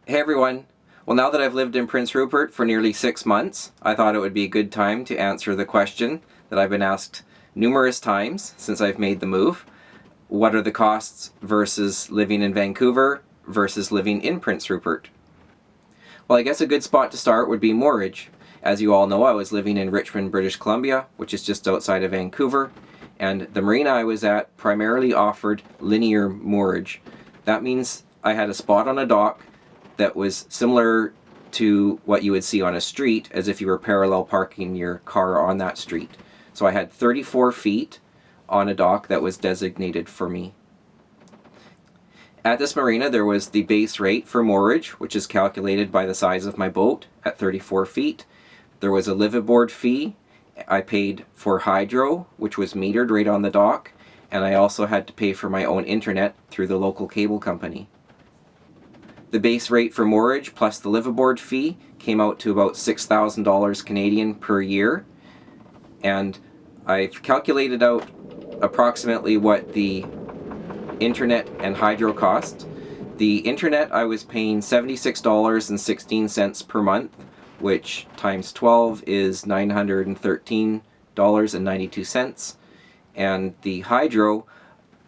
Hey everyone! Well, now that I've lived in Prince Rupert for nearly 6 months, I thought it would be a good time to answer the question that I've been asked numerous times since I've made the move. What are the costs versus living in Vancouver versus living in Prince Rupert? Well, I guess a good spot to start would be moorage. As you all know, I was living in Richmond, British Columbia, which is just outside of Vancouver, and the marina I was at primarily offered linear moorage. That means I had a spot on a dock that was similar to what you would see on a street, as if you were parallel parking your car on that street. So I had 34 feet on a dock that was designated for me. At this marina there was the base rate for moorage, which is calculated by the size of my boat at 34 feet. There was a liveaboard fee. I paid for hydro, which was metered right on the dock, and I also had to pay for my own internet through the local cable company. The base rate for moorage plus the liveaboard fee came out to about $6,000 Canadian per year, and I've calculated out approximately what the internet and hydro cost. The internet I was paying $76.16 per month, which times 12 is $913.92, and the hydro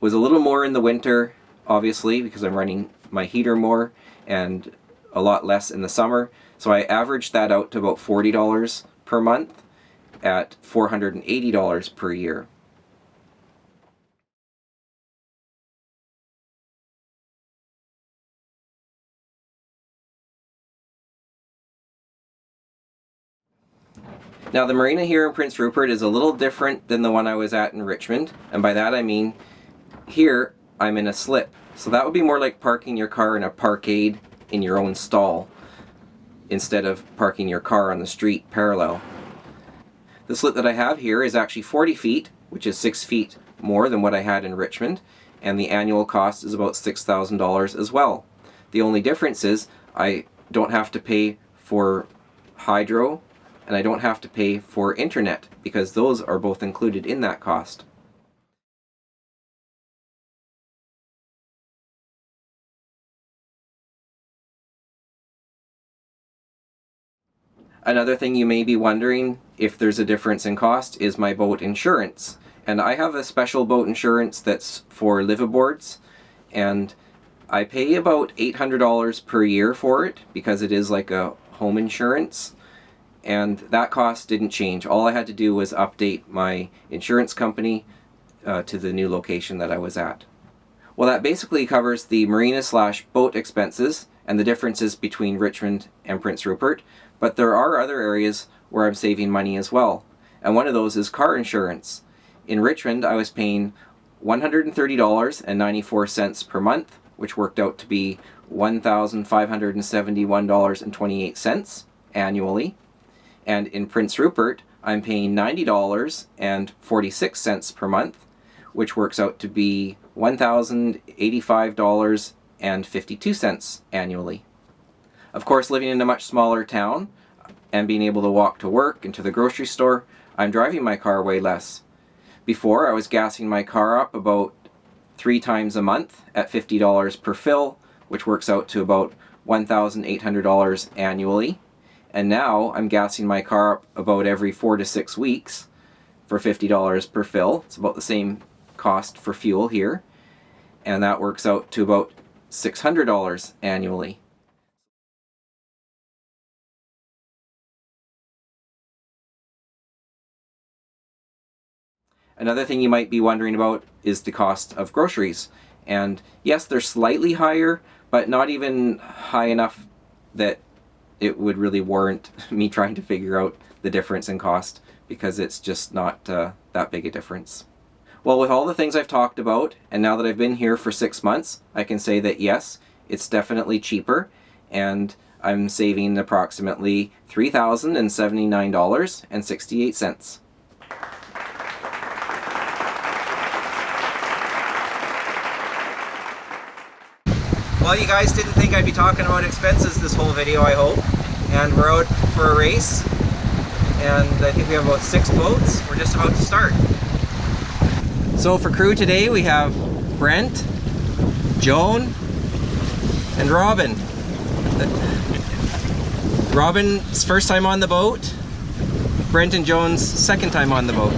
was a little more in the winter, obviously, because I'm running my heater more, and a lot less in the summer, so I averaged that out to about $40 per month at $480 per year. Now, the marina here in Prince Rupert is a little different than the one I was at in Richmond, and by that I mean here I'm in a slip. So that would be more like parking your car in a parkade in your own stall instead of parking your car on the street parallel. The slip that I have here is actually 40 feet, which is 6 feet more than what I had in Richmond, and the annual cost is about $6,000 as well. The only difference is I don't have to pay for hydro and I don't have to pay for internet, because those are both included in that cost. Another thing you may be wondering if there's a difference in cost is my boat insurance. And I have a special boat insurance that's for liveaboards, and I pay about $800 per year for it because it is like a home insurance, and that cost didn't change. All I had to do was update my insurance company to the new location that I was at. Well, that basically covers the marina/boat expenses and the differences between Richmond and Prince Rupert, but there are other areas where I'm saving money as well, and one of those is car insurance. In Richmond I was paying $130.94 per month, which worked out to be $1,571.28 annually, and in Prince Rupert I'm paying $90.46 per month, which works out to be $1,085.52 annually. Of course, living in a much smaller town and being able to walk to work and to the grocery store, I'm driving my car way less. Before, I was gassing my car up about 3 times a month at $50 per fill, which works out to about $1,800 annually. And now I'm gassing my car up about every 4 to 6 weeks for $50 per fill. It's about the same cost for fuel here, and that works out to about $600 annually. Another thing you might be wondering about is the cost of groceries. And yes, they're slightly higher, but not even high enough that it would really warrant me trying to figure out the difference in cost, because it's just not that big a difference. Well, with all the things I've talked about, and now that I've been here for 6 months, I can say that yes, it's definitely cheaper, and I'm saving approximately $3,079.68. Well, you guys didn't think I'd be talking about expenses this whole video, I hope. And we're out for a race, and I think we have about 6 boats. We're just about to start. So for crew today we have Brent, Joan, and Robin. Robin's first time on the boat. Brent and Joan's second time on the boat.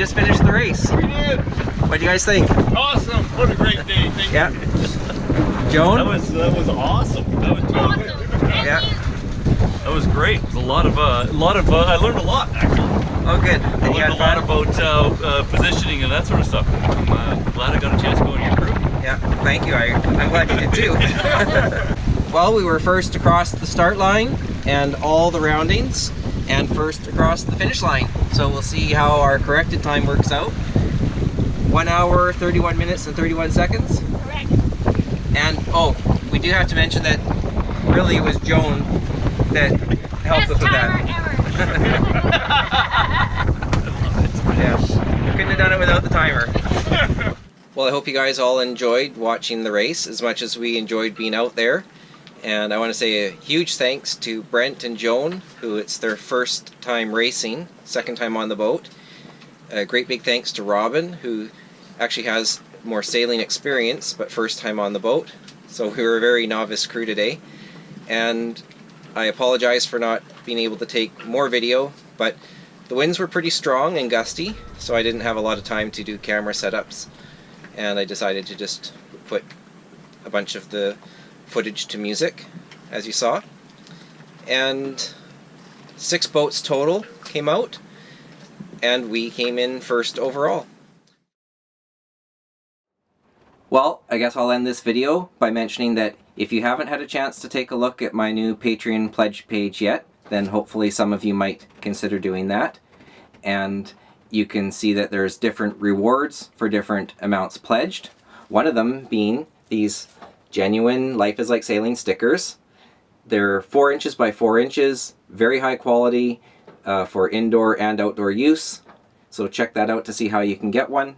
just finished the race. We did. What do you guys think? Awesome. What a great day. Thank yeah. you. Joan? That was awesome. That was awesome. Yeah. That was great. It was a lot of I learned a lot actually. Oh, good. And I learned a lot about positioning and that sort of stuff. I'm glad I got a chance to go in your group. Yeah, thank you. I'm glad you did too. Well, we were first across the start line and all the roundings, and first across the finish line. So we'll see how our corrected time works out. 1 hour, 31 minutes and 31 seconds. Correct. And oh, we do have to mention that really it was Joan that helped us with that. Yeah, we couldn't have done it without the timer. Well, I hope you guys all enjoyed watching the race as much as we enjoyed being out there. And I want to say a huge thanks to Brent and Joan, who it's their first time racing, second time on the boat. A great big thanks to Robin, who actually has more sailing experience, but first time on the boat. So we were a very novice crew today. And I apologize for not being able to take more video, but the winds were pretty strong and gusty, so I didn't have a lot of time to do camera setups. And I decided to just put a bunch of the footage to music, as you saw. And 6 boats total came out, and we came in first overall. Well, I guess I'll end this video by mentioning that if you haven't had a chance to take a look at my new Patreon pledge page yet, then hopefully some of you might consider doing that. And you can see that there's different rewards for different amounts pledged. One of them being these genuine Life is Like Sailing stickers. They're 4 inches by 4 inches, very high quality for indoor and outdoor use. So check that out to see how you can get one.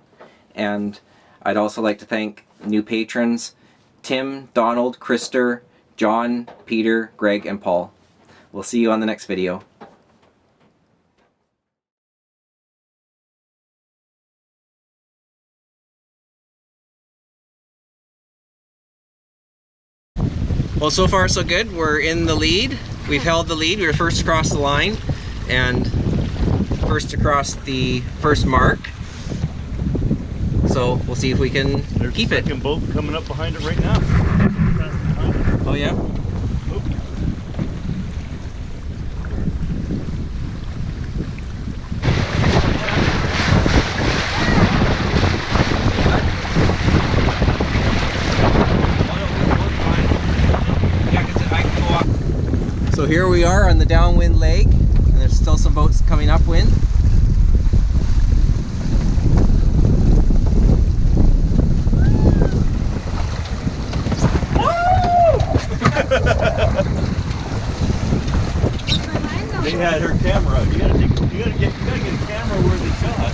And I'd also like to thank new patrons, Tim, Donald, Krister, John, Peter, Greg, and Paul. We'll see you on the next video. Well, so far so good. We're in the lead. We've held the lead. We were first across the line and first across the first mark. So we'll see if we can keep it. There's a second boat coming up behind it right now. Oh yeah? So here we are on the downwind leg, and there's still some boats coming upwind. They had her camera out. You gotta get a camera worthy shot.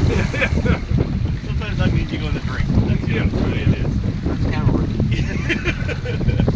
Sometimes that means you go to drink. That's really it is. Camera worthy.